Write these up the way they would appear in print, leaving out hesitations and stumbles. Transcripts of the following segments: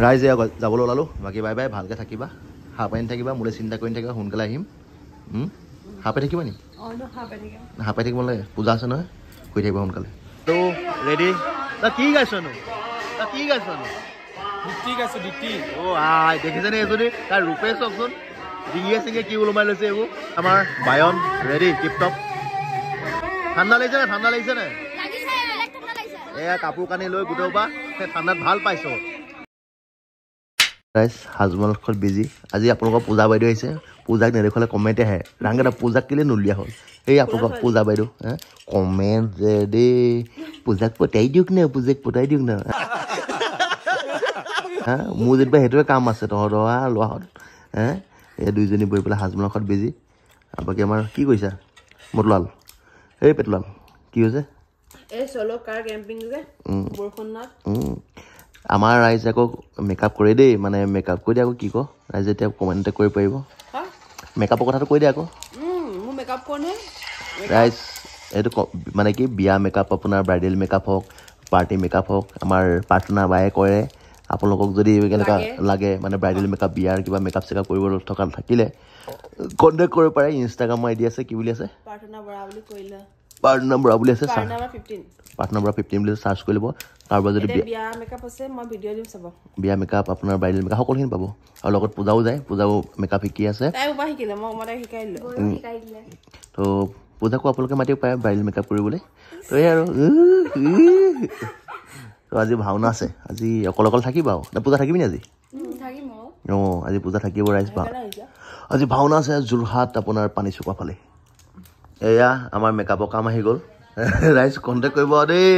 ৰাইজে যাবলৈ ওলালোঁ বাকী বাই বাই ভালকৈ থাকিবা হাঁহ পাই থাকিবা মোলৈ চিন্তা কৰি থাকিবা সোনকালে আহিম হাঁহ পাই থাকিবা নি হাঁহ পাই থাকিব লাগে পূজা আছে নহয় শুই থাকিবা সোনকালে তো ৰেডি তই কি গাইছনো কি গাইছনো দেখিছেনে এজনী তাৰ ৰূপে চাওকচোন ডিঙিয়ে চিঙিয়ে কি ওলমাই লৈছে এইবোৰ আমাৰ বায়ন ৰেডি টিপ টপ ঠাণ্ডা লাগিছে নে এয়া কাপোৰ কানি লৈ গোটেইবা সেই ঠাণ্ডাত ভাল পাইছ ৰাইজ হাজমলত বিজি আজি আপোনালোকৰ পূজা বাইদেউ আহিছে পূজাক নেদেখুৱালে কমেণ্ট আহে ৰাংগেটা পূজাক কেলৈ নুলিয়া হ'ল এই আপোনালোকৰ পূজা বাইদেউ কমেণ্ট যে দেই পূজাক পতাই দিয়ক না মোৰ যেনিবা সেইটোৱে কাম আছে তহঁতৰ লোৱাহঁত এই দুইজনী বহি পেলাই হাজমলত বিজি বাকী আমাৰ কি কৰিছা মতলাল এই পেটলাল কি হৈছে আমাৰ ৰাইজে আকৌ মেকআপ কৰে দেই মানে মেকআপ কৰি দিয়ে আকৌ কি কয় ৰাইজে এতিয়া কমেণ্ট কৰিব পাৰিব মেকআপৰ কথাটো কৈ দিয়ে আকৌ ৰাইজ এইটো মানে কি বিয়া মেকআপ আপোনাৰ ব্ৰাইডেল মেকআপ হওক পাৰ্টি মেকআপ হওক আমাৰ প্ৰাৰ্থনা বায়ে কৰে আপোনালোকক যদি কেনেকুৱা লাগে মানে ব্ৰাইডেল মেকআপ বিয়াৰ কিবা মেকআপ চেকআপ কৰিব থকা থাকিলে কণ্টেক্ট কৰিব পাৰে ইনষ্টাগ্ৰামৰ আইডি আছে কি বুলি আছে প্ৰাৰ্থনা বৰা বুলি আছে প্ৰাৰ্থনা বৰা 15 বুলি চাৰ্চ কৰি ল'ব কাৰোবাৰ যদি বিয়া মেকআপ আপোনাৰ ব্ৰাইডেল মেকআপ সকলোখিনি পাব আৰু লগত পূজাও যায় পূজাও মেকআপ শিকি আছে তো পূজাকো আপোনালোকে মাতিব পাৰে ব্ৰাইডেল মেকআপ কৰিবলৈ তো এই আৰু তো আজি ভাওনা আছে আজি অকল থাকিবা আৰু পূজা থাকিবি নি আজি আজি পূজা থাকিব ৰাইজ আজি ভাওনা আছে যোৰহাট আপোনাৰ পানীচুকা ফালে এয়া আমাৰ মেকআপৰ কাম আহি গ'ল ৰাইজ কণ্টেক্ট কৰিব দেই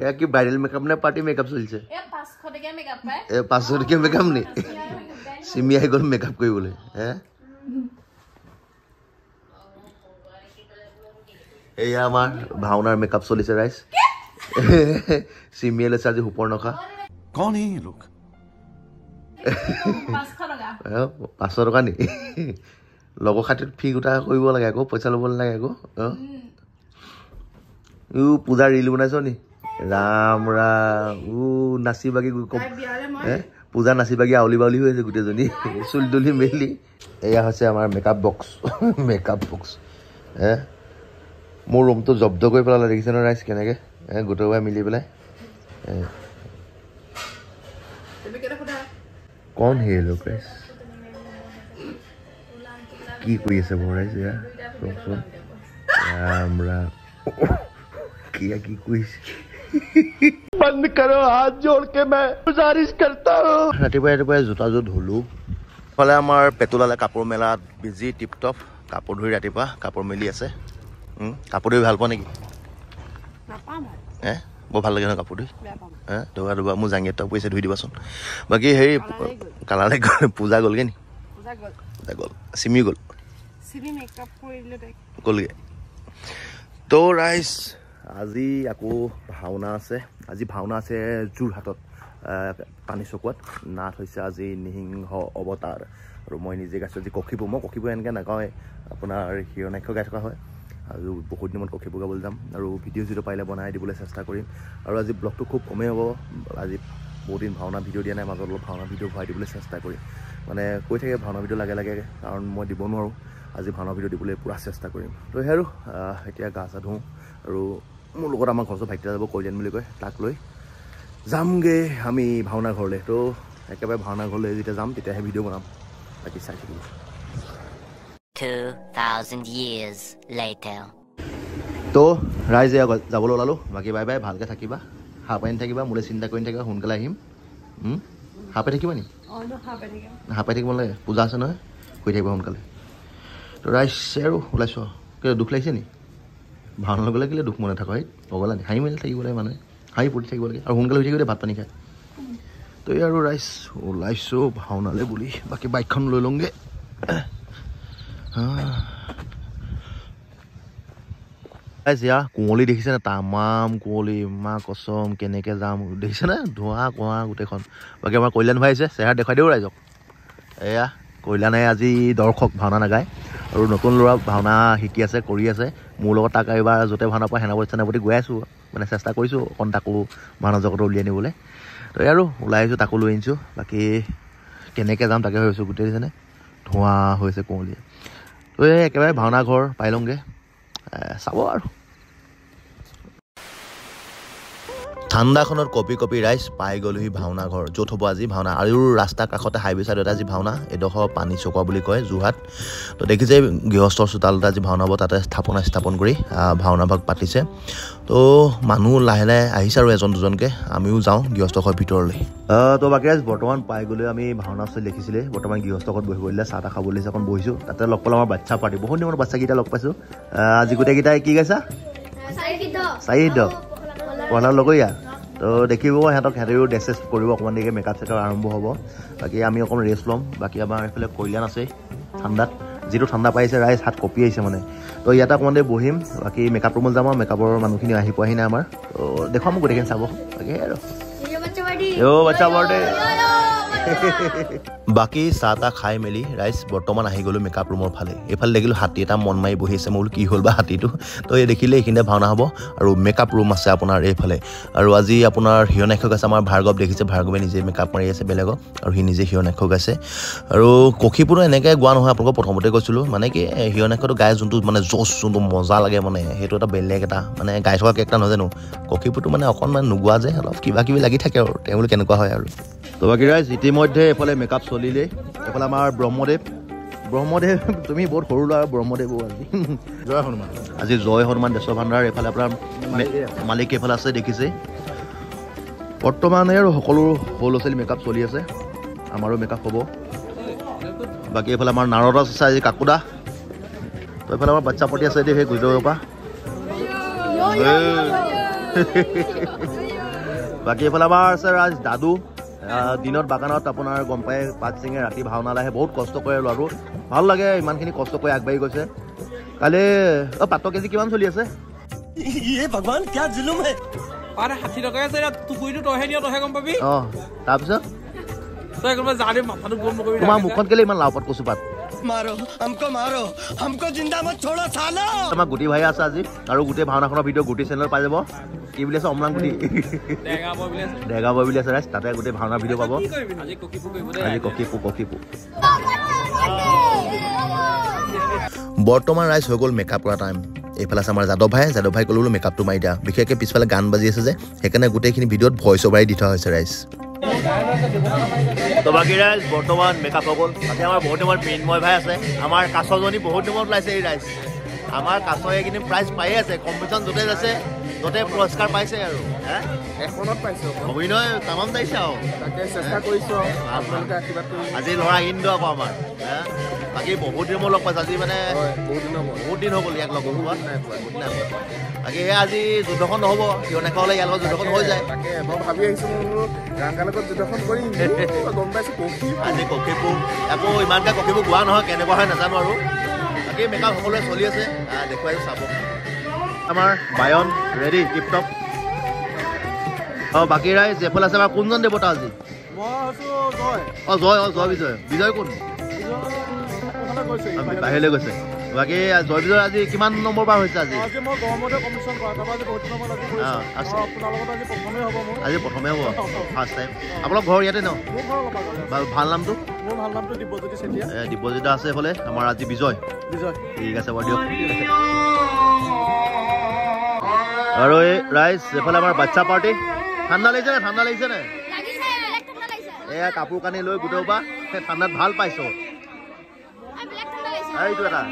এয়া কি ব্ৰাইডেল মেকআপ নে পাৰ্টি মেকআপ চলিছে 500 টকীয়া মেকআপ নি চিমি আহি গ'ল মেকআপ কৰিবলৈ এয়া আমাৰ ভাওনাৰ মেকআপ চলিছে ৰাইজ চিমিয়ে লৈছে আজি সুপৰ্ণখা कौन है ये लोग 500 টকা নি লগৰ খাতিত ফি গোটা কৰিব লাগে আকৌ পইচা ল'ব নালাগে আকৌ পূজা ৰিল বনাইছ নি ৰাম নাচি বাগি পূজা নাচি বাগি আউলি বাউলি হৈ আছে গোটেইজনী চুলি তুলি মেলি এয়া হৈছে আমাৰ মেকআপ বক্স মোৰ ৰুমটো জব্দ কৰি পেলালে দেখিছে ন ৰাইজ কেনেকে গোটেইবাই মিলি পেলাই কন হে লোক ৰাইজ কি কৰি আছে মোৰ ৰাইজ এয়া ৰাম ৰাম কি কৰিছে बंद करो हाथ जोड़ के मैं गुजारिश करता हूँ रातिपुৱাই জোতাযোৰ ধুলো ফালে আমাৰ পেটুলালে কাপোৰ মেলাত বিজি টিপটপ কাপোৰ ধুই ৰাতিপুৱা কাপোৰ মেলি আছে কাপোৰ ধুই ভাল পোৱা নেকি বৰ ভাল লাগে ন কাপোৰ ধুই ধোৱা মোৰ জাঙিয়াত পইচা ধুই দিবাচোন বাকী হেৰি কালাৰে পূজা গ'লগে নি গ'ল চিমি গ'লগে তো ৰাইজ আজি আকৌ ভাওনা আছে যোৰহাটত পানীচুকত নাট হৈছে আজি নৃসিংহ অৱতাৰ আৰু মই নিজে গাইছোঁ আজি কক্ষীপুৰ মই কক্ষীপুৰ এনেকৈ নাগাওঁৱে আপোনাৰ হিৰণাক্ষ গাই থকা হয় আৰু বহুত দিনত কক্ষীপুৰ গাবলৈ যাম আৰু ভিডিঅ' যিটো পাৰিলে বনাই দিবলৈ চেষ্টা কৰিম আৰু আজি ব্লগটো খুব কমেই হ'ব আজি বহুত দিন ভাওনা ভিডিঅ' দিয়া নাই মাজত অলপ ভাওনা ভিডিঅ' ভৰাই দিবলৈ চেষ্টা কৰিম মানে কৈ থাকে ভাওনা ভিডিঅ' লাগে কাৰণ মই দিব নোৱাৰোঁ আজি ভাওনা ভিডিঅ' দিবলৈ পূৰা চেষ্টা কৰিম তো সেই আৰু এতিয়া গা চা ধুওঁ আৰু মোৰ লগত আমাৰ ঘৰৰ ভাইটি যাব কল্যাণ বুলি কয় তাক লৈ যামগৈ আমি ভাওনা ঘৰলৈ তো একেবাৰে ভাওনা ঘৰলৈ যেতিয়া যাম তেতিয়াহে ভিডিঅ' বনাম বাকী চাই থাকিব 2000 years later তো ৰাইজে যাবলৈ ওলালোঁ বাকী বাই বাই ভালকৈ থাকিবা হাঁহ পাই থাকিবা মোলৈ চিন্তা কৰি থাকিবা সোনকালে আহিম হাঁহ পাই থাকিবা নি হাঁহ পাই থাকিব লাগে পূজা আছে নহয় শুই থাকিবা সোনকালে তো ৰাইজ আৰু ওলাইছোঁ কিয় দুখ লাগিছে নি ভাওনা গ'লে কেলৈ দুখ মনে থাক পগলা নি হাঁহি মেলি থাকিব লাগে মানুহে হাঁহি ফুটি থাকিব লাগে আৰু সোনকালে হৈ থাকিব ভাত পানী খায় তো এই আৰু ৰাইজ ওলাইছোঁ ভাওনালৈ বুলি বাকী বাইকখন লৈ লওঁগৈ ৰাইজ কুঁৱলী দেখিছেনে তামাম কুঁৱলী মা কচম কেনেকৈ যাম দেখিছেনে ধোঁৱা কোঁৱা গোটেইখন বাকী আমাৰ কল্যাণ ভাই আহিছে চেহেৰা দেখুৱাই দিওঁ ৰাইজক এয়া কল্যাণে আজি দৰ্শক ভাওনা নাগায় আৰু নতুন ল'ৰা ভাওনা শিকি আছে কৰি আছে মোৰ লগত তাক এইবাৰ য'তে ভাওনা পায় সেনাপতি চেনাপতি গৈ আছোঁ মানে চেষ্টা কৰিছোঁ অকণ তাকো ভাওনা জগতত উলিয়াই নিবলৈ তো আৰু ওলাই আহিছোঁ তাকো লৈ আনিছোঁ বাকী কেনেকৈ যাম তাকে ভাবিছোঁ গোটেই দিছেনে ধোঁৱা হৈছে কুঁৱলীয়ে তো এই একেবাৰে ভাওনা ঘৰ পাই লওঁগৈ চাব আৰু ঠাণ্ডাখনত কপি কপি ৰাইজ পাই গ'লোহি ভাওনা ঘৰ য'ত হ'ব আজি ভাওনা আৰু ৰাস্তাৰ কাষতে হাইৱে ছাইডতে আজি ভাওনা এডোখৰ পানী চকুৱা বুলি কয় যোৰহাট তো দেখিছে গৃহস্থৰ চোতালতে আজি ভাওনা হ'ব তাতে স্থাপন কৰি ভাওনা ভাগ পাতিছে তো মানুহ লাহে লাহে আহিছে আৰু এজন দুজনকৈ আমিও যাওঁ গৃহস্থ ঘৰ ভিতৰলৈ তো বাকী ৰাইজ বৰ্তমান পাই গ'লে আমি ভাওনা চলি দেখিছিলে বৰ্তমান গৃহস্থ ঘৰত বহিব দিলে চাহ তাহ খাবলৈ অকণ বহিছোঁ তাতে লগ পালোঁ আমাৰ বাচ্ছা পাৰ্টি বহুত দিনৰ বাচ্ছাকেইটা লগ পাইছোঁ আজি গোটেইকেইটাই কি গাইছা চাৰিদ পঢ়াৰ লগৰীয়া তো দেখিব সিহঁতেও ড্ৰেছ কৰিব অকণমান দেৰিকৈ মেকআপ চেকআপ আৰম্ভ হ'ব বাকী আমি অকণমান ৰেষ্ট ল'ম বাকী আমাৰ এইফালে কল্যাণ আছে ঠাণ্ডাত যিটো ঠাণ্ডা পাইছে ৰাইজ হাত কঁপি আহিছে মানে তো ইয়াতে অকণমান দেৰি বহিম বাকী মেকআপ ৰুমত যাম আৰু মেকআপৰ মানুহখিনি আহি পোৱাহি নাই আমাৰ তো দেখুৱাম মোক গোটেইখিনি চাব বাকী আৰু বাচ্ছা বাৰ্থডে বাকী চাহ তাহ খাই মেলি ৰাইজ বৰ্তমান আহি গ'লোঁ মেকআপ ৰুমৰ ফালে এইফালে দেখিলোঁ হাতী এটা মন মাৰি বহি আছে মই বোলো কি হ'ল বা হাতীটো তো এই দেখিলে এইখিনিতে ভাওনা হ'ব আৰু মেকআপ ৰুম আছে আপোনাৰ এইফালে আৰু আজি আপোনাৰ হিৰণ্যাক্ষ গাইছে আমাৰ ভাৰ্গৱ দেখিছে ভাৰ্গৱে নিজে মেকআপ মাৰি আছে বেলেগক আৰু সি নিজে হিৰণ্যাক্ষ গাইছে আৰু কক্ষীপুৰো এনেকৈ গোৱা নহয় আপোনালোকক প্ৰথমতে কৈছিলোঁ মানে কি হিৰণ্যাক্ষটো গাই যোনটো মানে জোচ যোনটো মজা লাগে মানে সেইটো এটা বেলেগ এটা মানে গাই থকা কেৰেক্টাৰ নহয় জানো কক্ষীপুৰটো মানে অকণমান নোগোৱা যে অলপ কিবা কিবি লাগি থাকে আৰু তেওঁলোক কেনেকুৱা হয় আৰু তো বাকী ৰাইজ ইতিমধ্যে এইফালে মেকআপ চলিলেই এইফালে আমাৰ ব্ৰহ্মদেৱ তুমি বহুত সৰু ল'ৰা ব্ৰহ্মদেৱ আজি জয় হনুমান আজি জয় হনুমান দেশ ভাণ্ডাৰ এইফালে আপোনাৰ মালিক এইফালে আছে দেখিছে বৰ্তমানে আৰু সকলো সৰু ল'ৰা ছোৱালী মেকআপ চলি আছে আমাৰো মেকআপ হ'ব বাকী এইফালে আমাৰ নাৰদ আছে আজি কাকুদা তো এইফালে আমাৰ বাচ্ছা পাতি আছে দেই সেই গুজৰাটৰ পৰা বাকী এইফালে আমাৰ আছে ৰাজ দাদু দিনত বাগানত আপোনাৰ গম পাই পাত ছিঙে ৰাতি ভাওনালৈ আহে বহুত কষ্ট কৰে ল'ৰাটো ভাল লাগে ইমানখিনি কষ্ট কৰি আগবাঢ়ি গৈছে কালি পাতৰ কেজি কিমান চলি আছে ভগৱান কি জুলুম হে আৰে 60 টকা আছে টুকুৰিটো তহে নিয় তহে গম পাবি তাৰপিছত তই একবাৰ জানে মাথাটো গম নকৰিবি তোমাৰ মুখখন কেলে ইমান লাও পাত কচু পাত মাৰো हमको जिंदा मत छोड़ो सालो আমাৰ গুটি ভাই আছে আজি আৰু গোটেই ভাওনাখনৰ ভিডিঅ' গুটি চেনেল পাই যাব কি বুলি আছে অমলাং গুটি ডেগা বই বুলি আছে ৰাইজ তাতে গোটেই ভাওনাৰ ভিডিঅ' পাব আজি ককিপু বৰ্তমান ৰাইজ হৈ গ'ল মেকআপ কৰা টাইম এইফালে আছে আমাৰ যাদৱ ভাই ক'লো মেকআপটো মাৰি দিয়া বিশেষকৈ পিছফালে গান বাজি আছে যে সেইকাৰণে গোটেইখিনি ভিডিঅ'ত ভইচ অভাৰ দি থোৱা হৈছে ৰাইজ তো বাকী ৰাইজ বৰ্তমান মেকআপ হৈ গ'ল তাতে আমাৰ বহুত দিনৰ মৃন্ময় ভাই আছে আমাৰ কাছজনী বহুত দিনত ওলাইছে এই ৰাইজ আমাৰ কাছ এইখিনি প্ৰাইজ পায়ে আছে কম্পিটিশ্যন য'তে আছে ত'তে পুৰস্কাৰ পাইছে আৰু এখনত পাইছো অভিনয় তামাম যাইছে আৰু তাকে চেষ্টা কৰিছো আজি ল'ৰা ইন্দু আকৌ আমাৰ বাকী বহুত দিন মই লগ পাইছোঁ আজি মানে বহুত দিন হৈ গ'ল ইয়াক লগ পোৱা বাকী আজি যুদ্ধখন নহ'ব হিৰণ্যাক্ষ হ'লে ইয়াৰ লগত যুদ্ধখন হৈ যায় তাকে মই ভাবি আহিছোঁ মোৰ গাংগাৰ লগত যুদ্ধখন কৰিম গম পাইছোঁ আজি কক্ষীপুৰ আকৌ ইমানকৈ কক্ষীপুৰ গোৱা নহয় কেনেকুৱা হয় নাজানো আৰু বাকী মেকআপ সকলোৱে চলি আছে দেখুৱাইছোঁ চাব আমাৰ বায়ন ৰেডি টিপ টপ বাকী ৰাইজ এইফালে আছে আমাৰ কোনজন দেৱতা আজি বিজয় কোন বাহিৰলৈ গৈছে বাকী জয় বিজয় আজি কিমান নম্বৰ বাৰ হৈছে আজি আজি প্ৰথমে হ'ব ফাৰ্ষ্ট টাইম আপোনালোক ঘৰ ইয়াতে ন ভাল নামটো দিব্যজ্যোতি আছে এইফালে আমাৰ আজি বিজয় ঠিক আছে বাৰু দিয়ক আৰু এই ৰাইজ এইফালে আমাৰ বাচ্ছা পাৰ্টি ঠাণ্ডা লাগিছে নে এয়া কাপোৰ কানি লৈ গোটেই পৰা সেই ঠাণ্ডাত ভাল পাইছ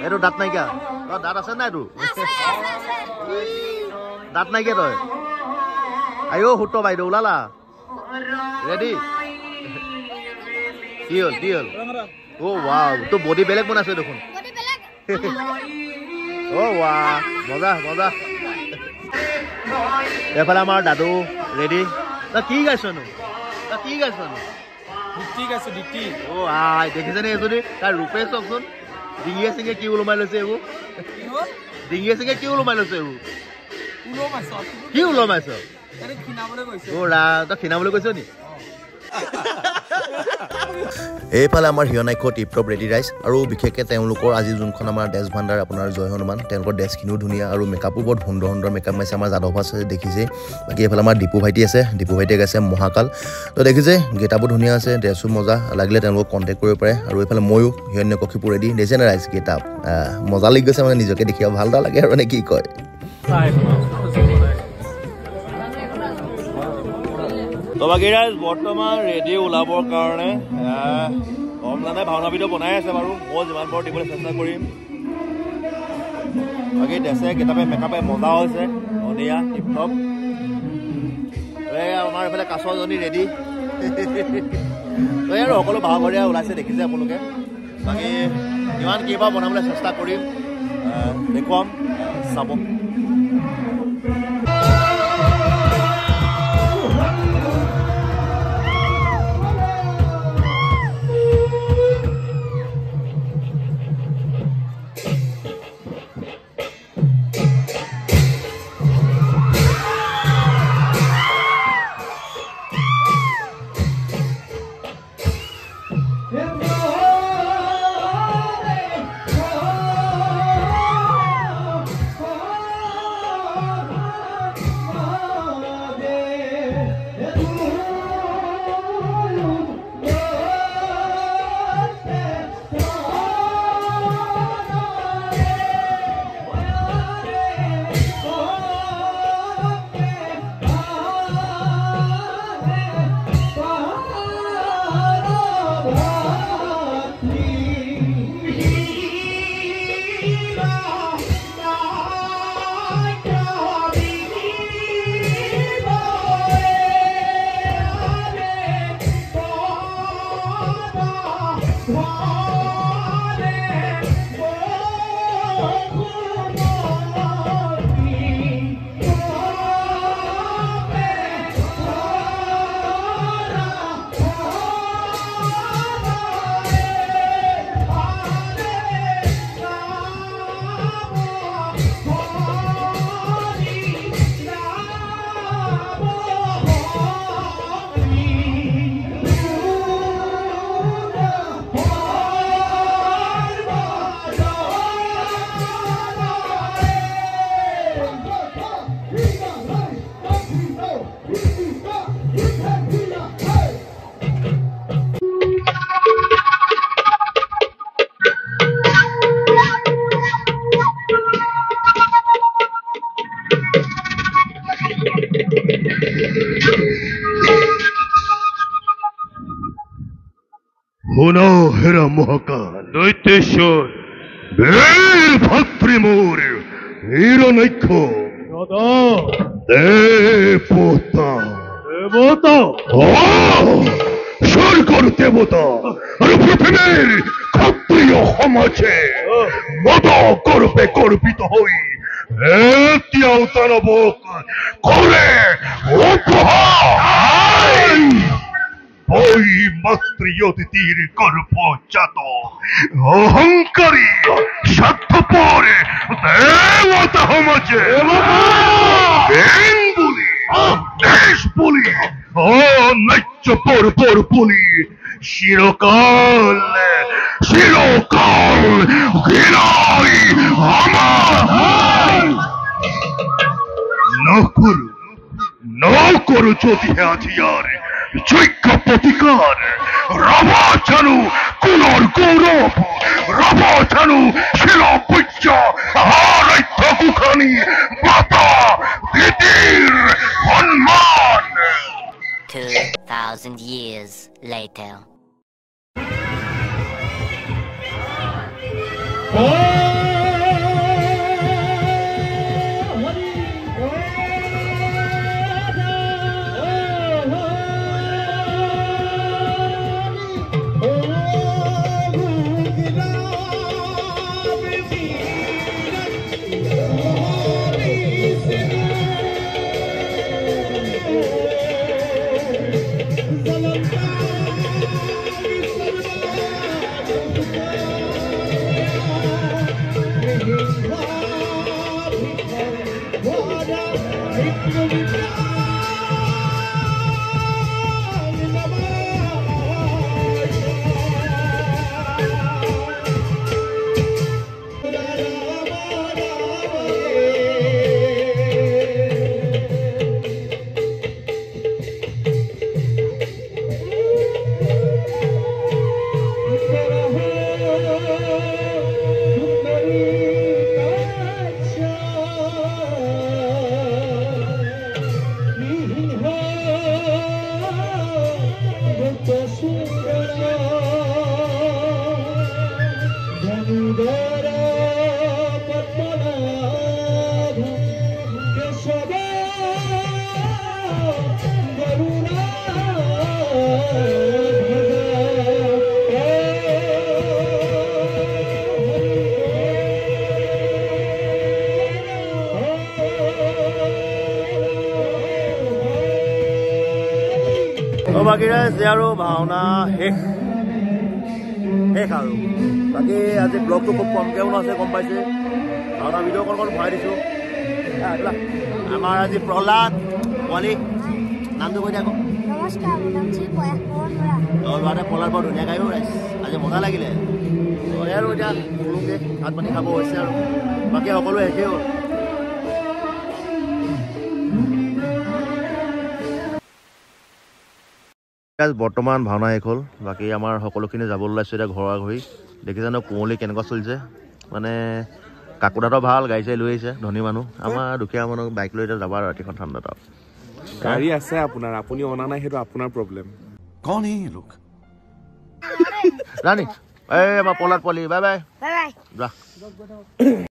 এইটো দাঁত নাইকিয়া তই দাঁত আছে নাই তোৰ দাঁত নাইকিয়া তই আইঅ সুত্ৰ বাইদেউ ওলালা ৰেডি কি হ'ল অ' ৱাও তোৰ বডি বেলেগ বনাইছে দেখোন অ' ৱাহ মজা এইফালে আমাৰ দাদু ৰেডি তই কি গাইছনো অ' আই দেখিছেনে এইজনী তাৰ ৰূপে চাওকচোন ডিঙিয়ে চিঙে কি ওলোমাই লৈছে এইবোৰ কি ওলমাইছ অ' ৰা তই খিনাবলৈ কৈছ নি এইফালে আমাৰ হিয়নাক্ষ টিপটপ ৰেডি ৰাইজ আৰু বিশেষকৈ তেওঁলোকৰ আজি যোনখন আমাৰ ড্ৰেছ ভাণ্ডাৰ আপোনাৰ জয় হনুমান তেওঁলোকৰ ড্ৰেছখিনিও ধুনীয়া আৰু মেকআপো বৰ সুন্দৰ সুন্দৰ মেকআপ মাৰিছে আমাৰ যাদৱ আছে দেখিছে বাকী এইফালে আমাৰ দীপু ভাইটি আছে দীপু ভাইটিয়ে গাইছে মহাকাল তো দেখিছে গেটাবোৰ ধুনীয়া আছে ড্ৰেছো মজা লাগিলে তেওঁলোকক কণ্টেক্ট কৰিব পাৰে আৰু এইফালে ময়ো হিৰণ্যকশিপু ৰেডি দেখিছে নে ৰাইজ গেটাপ মজা লাগি গৈছে মানে নিজকে দেখি ভাল এটা লাগে আৰু নে কি কয় তো বাকী ৰাইজ বৰ্তমান ৰেডি ওলাবৰ কাৰণে কমলানে ভাওনা ভিডিঅ' বনাই আছে বাৰু মই যিমান পাৰোঁ দিবলৈ চেষ্টা কৰিম বাকী ড্ৰেছে কিতাপে মেকআপে মজা হৈছে ধুনীয়া টিপটপ আমাৰ এইফালে কাছজনী ৰেডি তই আৰু সকলো ভাগৰীয়া ওলাইছে দেখিছে আপোনালোকে বাকী কিমান কিবা বনাবলৈ চেষ্টা কৰিম দেখুৱাম চাব होना हेरा महाकाल दैत्येश्वर बेर भक्तिमोर हिरण्यक्ष दादा देवता देवता स्वर्गर देवता और पृथ्वीर क्षत्रिय समाजे मद गर्भे गर्भित हई एतियाও দানবক করে উপহার ওই মাতৃয়তির গর্ভজাত অহংকারী স্বার্থপর দেবতা সমাজে বলি দেশ বলি অন্যায্য পর বলি চিরকাল ঘৃণাই আমার নকরু যদি হাতিয়ার যোগ্য প্রতিকার রাবাচানু কুলর গৌরব রাবাচানু শিলপূজ্য আরাধ্য কুখানি মাতা দিদির সম্মান 2000 years later. বাকী আৰু ভাওনা শেষ আৰু বাকী আজি ব্লগটো খুব কমকৈ আছে গম পাইছে ভাওনা ভিডিঅ' কল ভৰাই দিছোঁ আমাৰ আজি প্ৰহ্লাদ পোৱালি নামটো কৈ দিয়া আকৌ ল'ৰাতে প্ৰহ্লাদ বৰ ধুনীয়া গায়ো আজি মজা লাগিলে আৰু এতিয়া সকলোকে ভাত পানী খাব হৈছে আৰু বাকী সকলো শেষেই হ'ল বৰ্তমান ভাওনা শেষ হ'ল বাকী আমাৰ সকলোখিনি যাবলৈ ওলাইছোঁ এতিয়া ঘৰা ঘৰি দেখিছানো কুঁৱলী কেনেকুৱা চলিছে মানে কাকোদাটো ভাল গাড়ী চাড়ী লৈ আহিছে ধনী মানুহ আমাৰ দুখীয়া মানুহ বাইক লৈ এতিয়া যাবা ৰাতিখন ঠাণ্ডাত গাড়ী আছে আপোনাৰ আপুনি অনা নাই সেইটো আপোনাৰ প্ৰব্লেম कौन है ये लोग ৰাণী এই আমাৰ প্ৰহ্লাদ পোৱালি বাই বাই যা